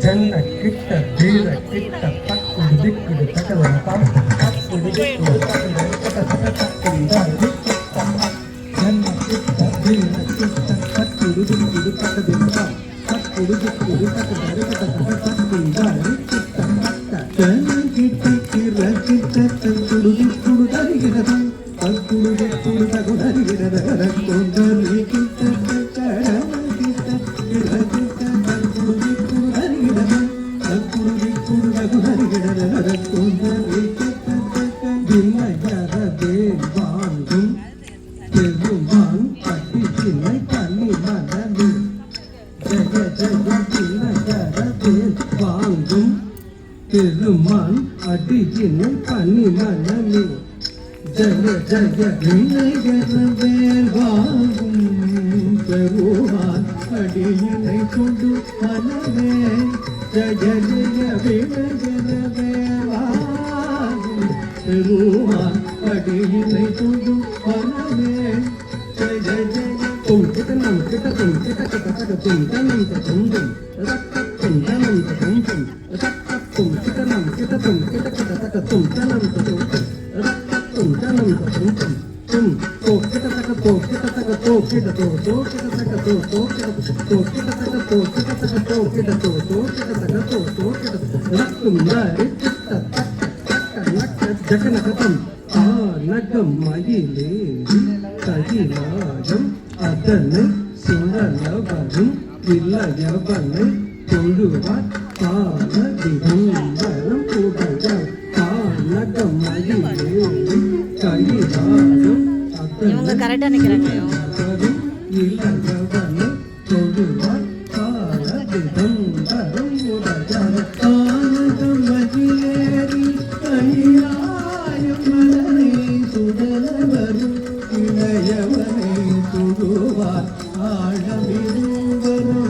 ஜன்ன கிட்ட தீர கிட்ட தக்குடு திக்குடு தகலம்தான் தக்குடு திக்குடு தகல தக்கடி ஜன்ன கிட்ட தீர கிட்ட தக்குடு திக்குடு தகலம்தான் தக்குடு திக்குடு தகல தக்கடி ஜன்ன கிட்ட தீர கிட்ட தக்குடு திக்குடு தகலம்தான் தக்குடு திக்குடு தகல கொண்டரி கிட்ட பெருமான் அடியினை பனி மனமே ஜய ஜய விநாயகர் வாங்கும் பெருமான் அடியினை கொண்டு மனமே ஜய ஜய விநாயகர் வாங்கும் பெருமான் அடியினை கொண்டு மனமே ஜய ஜய தொங்கிட்ட நங்கிட்ட தொங்கிட்ட கட்ட தொங்கிட்ட தொங்கும் தொங்கனம் தொங்கும் Tum kita tum kita taka tum tanam tum tanam tum to kita taka to kita taka to kita taka to kita taka to kita taka to kita taka to lakum nari kita taka nak jakana katam nagam mayile kajilajam adanai sundalavadum villayavane தொழுவார் பாலதிகம்பரம் புகழார் காலகமயிலே கைலாயம் இவங்க கரெக்டா நிக்கிறாங்க இலகவனை தொழுவார் பாலதிகம்பரம் புகழார் காலகமயிலேறி கைலாயம் மலரை சுடலவரும் இளையவனை தொழுவார் ஆழமிருவரும்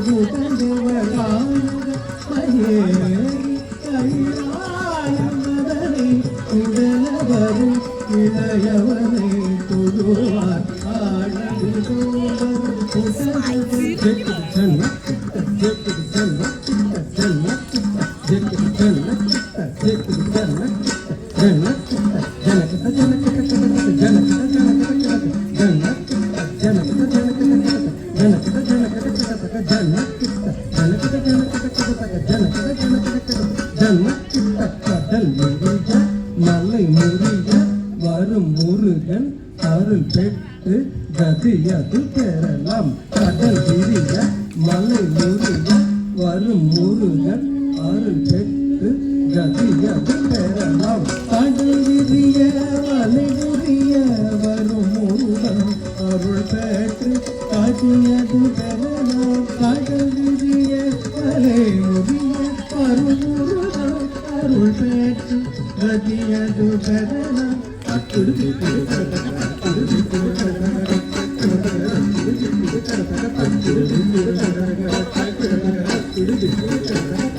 இளையவனை தொழுவார் மலை முருக வரும் முருகன் அருள் பெற்று கதியது பெறலாம் கடல் விரிய மலை முருக வரும் முருகன் அருள் பெற்று கதியது பெறலாம் கடல் விரிய மலை முரிய வரும் முருகன் அருள் பெற்று கதியது பெறலாம் கடல் விரிய மலை முரிய வரும் முருகன் அருள் பெற்று கதியது பெறலாம் Thank you.